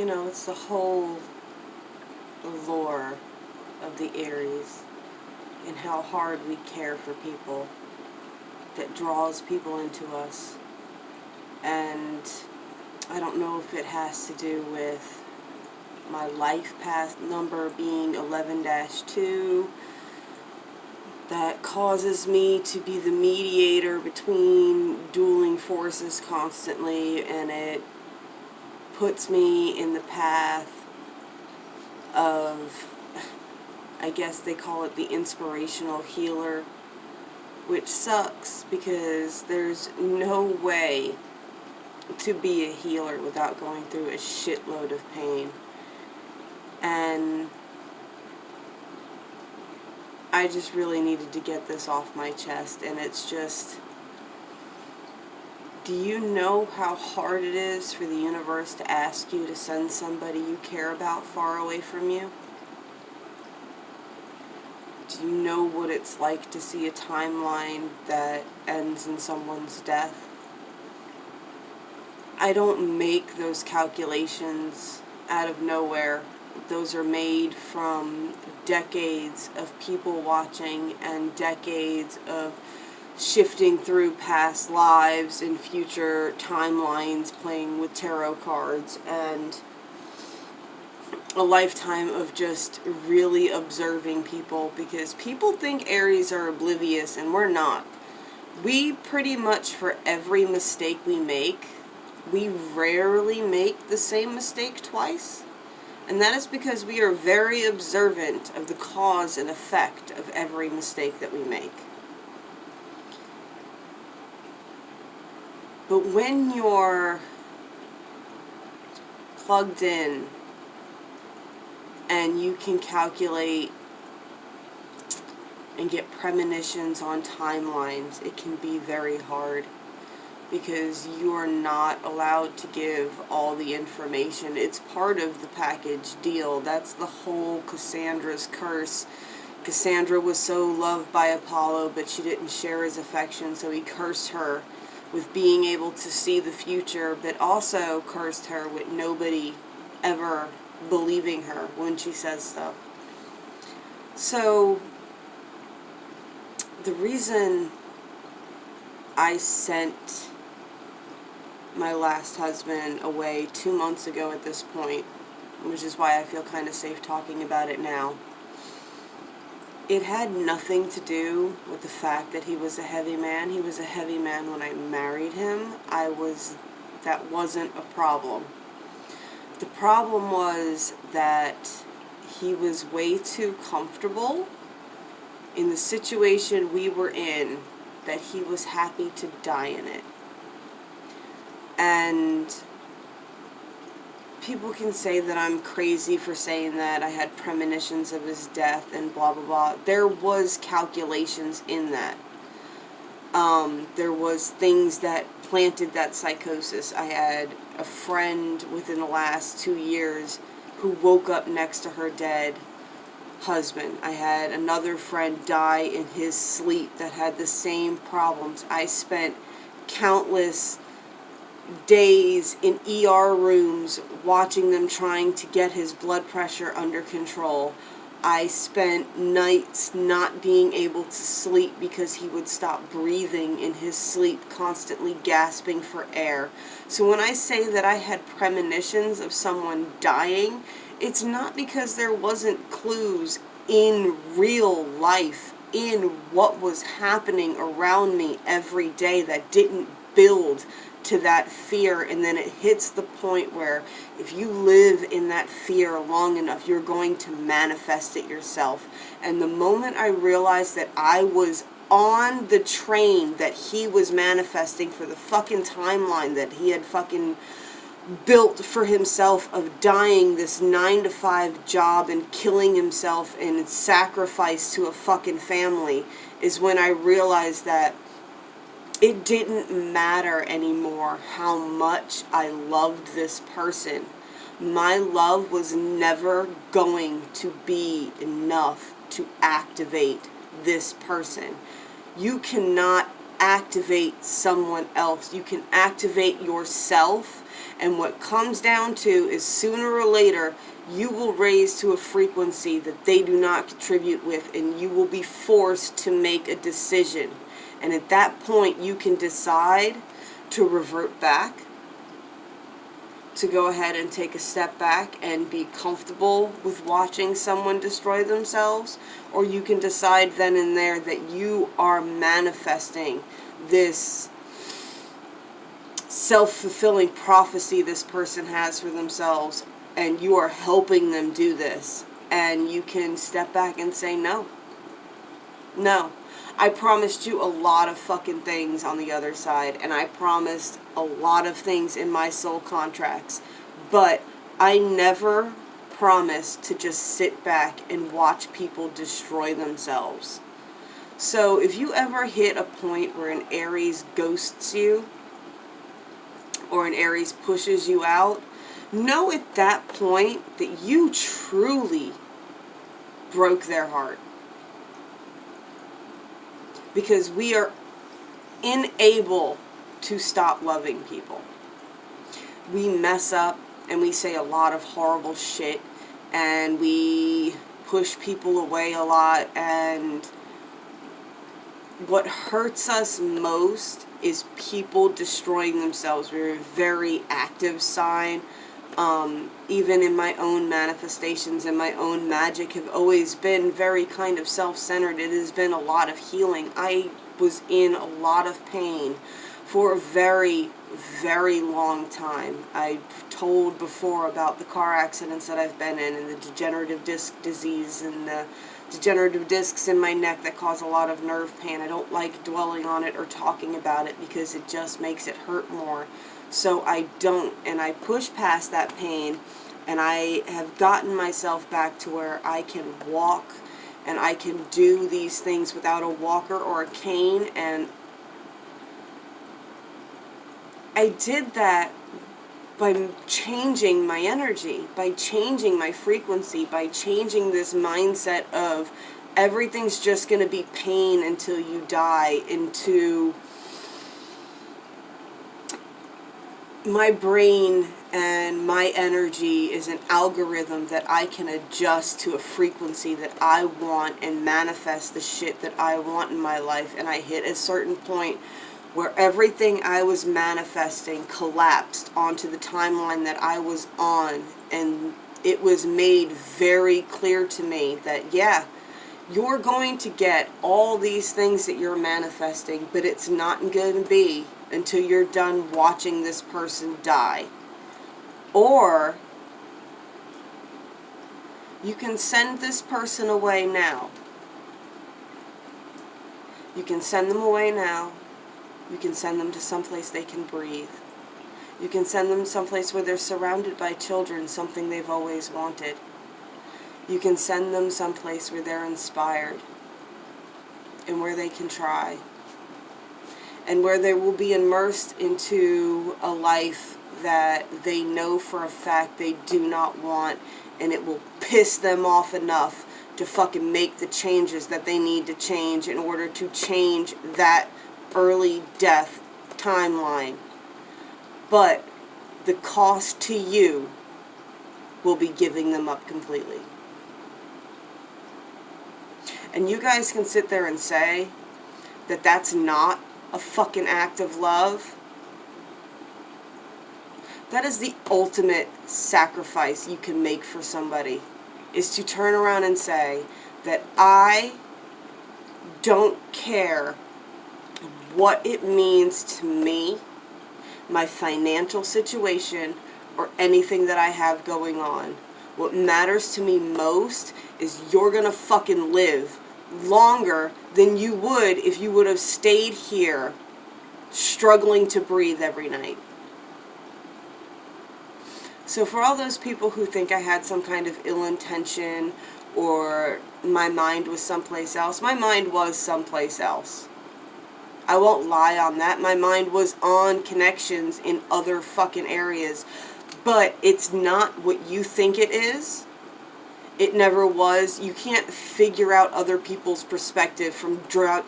It's the whole lore of the Aries and how hard we care for people that draws people into us. And I don't know if it has to do with my life path number being 11-2 that causes me to be the mediator between dueling forces constantly, and it puts me in the path of, I guess they call it the inspirational healer, which sucks because there's no way to be a healer without going through a shitload of pain. And I just really needed to get this off my chest, and it's just, do you know how hard it is for the universe to ask you to send somebody you care about far away from you? Do you know what it's like to see a timeline that ends in someone's death? I don't make those calculations out of nowhere. Those are made from decades of people watching and decades of shifting through past lives and future timelines, playing with tarot cards, and a lifetime of just really observing people, because people think Aries are oblivious, and we're not. We pretty much, for every mistake we make, we rarely make the same mistake twice. And that is because we are very observant of the cause and effect of every mistake that we make. But when you're plugged in and you can calculate and get premonitions on timelines, it can be very hard, because you are not allowed to give all the information. It's part of the package deal. That's the whole Cassandra's curse. Cassandra was so loved by Apollo, but she didn't share his affection, so he cursed her with being able to see the future, but also cursed her with nobody ever believing her when she says stuff. So the reason I sent my last husband away 2 months ago at this point, which is why I feel kind of safe talking about it now, it had nothing to do with the fact that he was a heavy man. He was a heavy man when I married him. That wasn't a problem. The problem was that he was way too comfortable in the situation we were in, that he was happy to die in it. And people can say that I'm crazy for saying that. I had premonitions of his death and blah blah blah. There was calculations in that. There was things that planted that psychosis. I had a friend within the last 2 years who woke up next to her dead husband. I had another friend die in his sleep that had the same problems. I spent countless days in ER rooms watching them trying to get his blood pressure under control. I spent nights not being able to sleep because he would stop breathing in his sleep, constantly gasping for air. So when I say that I had premonitions of someone dying, it's not because there wasn't clues in real life, in what was happening around me every day, that didn't build to that fear. And then it hits the point where if you live in that fear long enough, you're going to manifest it yourself. And the moment I realized that I was on the train that he was manifesting for the fucking timeline that he had fucking built for himself, of dying this 9-to-5 job and killing himself in sacrifice to a fucking family, is when I realized that it didn't matter anymore how much I loved this person. My love was never going to be enough to activate this person. You cannot activate someone else. You can activate yourself, And what comes down to is sooner or later, you will raise to a frequency that they do not contribute with, and you will be forced to make a decision. And at that point, you can decide to revert back, to go ahead and take a step back and be comfortable with watching someone destroy themselves, or you can decide then and there that you are manifesting this self-fulfilling prophecy this person has for themselves, and you are helping them do this, and you can step back and say no. No. I promised you a lot of fucking things on the other side, and I promised a lot of things in my soul contracts, but I never promised to just sit back and watch people destroy themselves. So if you ever hit a point where an Aries ghosts you, or an Aries pushes you out, know at that point that you truly broke their heart. Because we are unable to stop loving people. We mess up and we say a lot of horrible shit, and we push people away a lot, and what hurts us most is people destroying themselves. We're a very active sign. Even in my own manifestations and my own magic have always been very kind of self-centered. It has been a lot of healing. I was in a lot of pain for a very, very long time. I've told before about the car accidents that I've been in, and the degenerative disc disease, and the degenerative discs in my neck that cause a lot of nerve pain. I don't like dwelling on it or talking about it because it just makes it hurt more. So I don't, and I push past that pain, and I have gotten myself back to where I can walk and I can do these things without a walker or a cane. And I did that by changing my energy, by changing my frequency, by changing this mindset of everything's just going to be pain until you die, into my brain and my energy is an algorithm that I can adjust to a frequency that I want and manifest the shit that I want in my life. And I hit a certain point where everything I was manifesting collapsed onto the timeline that I was on, and it was made very clear to me that, yeah, you're going to get all these things that you're manifesting, but it's not going to be until you're done watching this person die. Or you can send this person away now. You can send them away now. You can send them to someplace they can breathe. You can send them someplace where they're surrounded by children, something they've always wanted. You can send them someplace where they're inspired and where they can try, and where they will be immersed into a life that they know for a fact they do not want, and it will piss them off enough to fucking make the changes that they need to change in order to change that early death timeline. But the cost to you will be giving them up completely. And you guys can sit there and say that that's not a fucking act of love. That is the ultimate sacrifice you can make for somebody, is to turn around and say that I don't care what it means to me, my financial situation, or anything that I have going on. What matters to me most is you're gonna fucking live longer than you would if you would have stayed here struggling to breathe every night. So for all those people who think I had some kind of ill intention, or my mind was someplace else, my mind was someplace else. I won't lie on that. My mind was on connections in other fucking areas. But it's not what you think it is. It never was. You can't figure out other people's perspective from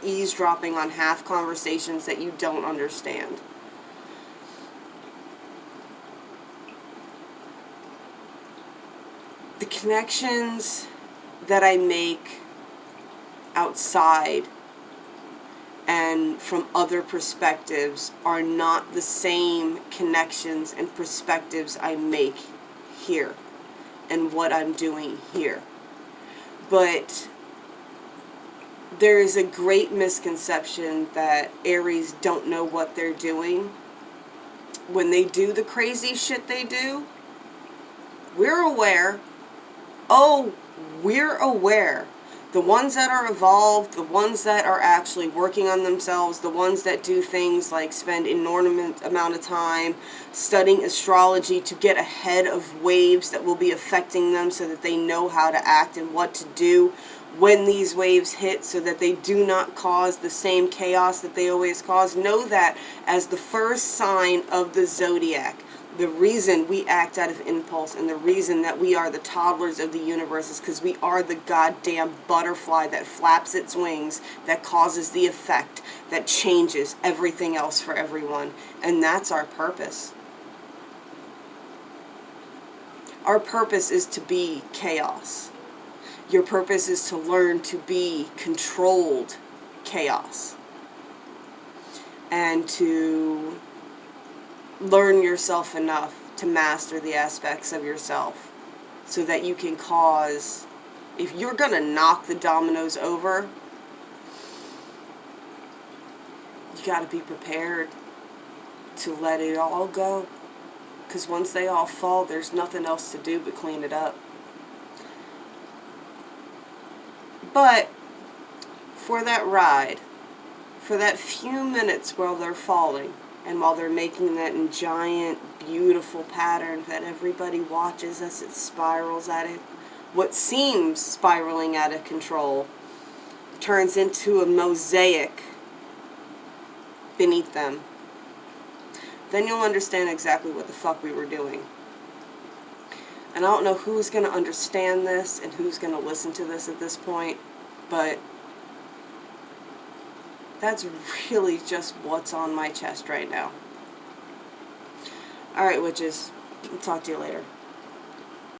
eavesdropping on half conversations that you don't understand. The connections that I make outside and from other perspectives are not the same connections and perspectives I make here and what I'm doing here. But there is a great misconception that Aries don't know what they're doing. When they do the crazy shit they do, we're aware. Oh, we're aware. The ones that are evolved, the ones that are actually working on themselves, the ones that do things like spend inordinate amount of time studying astrology to get ahead of waves that will be affecting them so that they know how to act and what to do when these waves hit so that they do not cause the same chaos that they always cause. Know that as the first sign of the zodiac, the reason we act out of impulse and the reason that we are the toddlers of the universe is because we are the goddamn butterfly that flaps its wings, that causes the effect, that changes everything else for everyone. And that's our purpose. Our purpose is to be chaos. Your purpose is to learn to be controlled chaos. And to learn yourself enough to master the aspects of yourself so that you can cause, if you're going to knock the dominoes over, you got to be prepared to let it all go. Because once they all fall, there's nothing else to do but clean it up. But for that ride, for that few minutes while they're falling, and while they're making that giant, beautiful pattern that everybody watches as it spirals at it, what seems spiraling out of control turns into a mosaic beneath them. Then you'll understand exactly what the fuck we were doing. And I don't know who's going to understand this and who's going to listen to this at this point, but that's really just what's on my chest right now. Alright, witches. I'll talk to you later.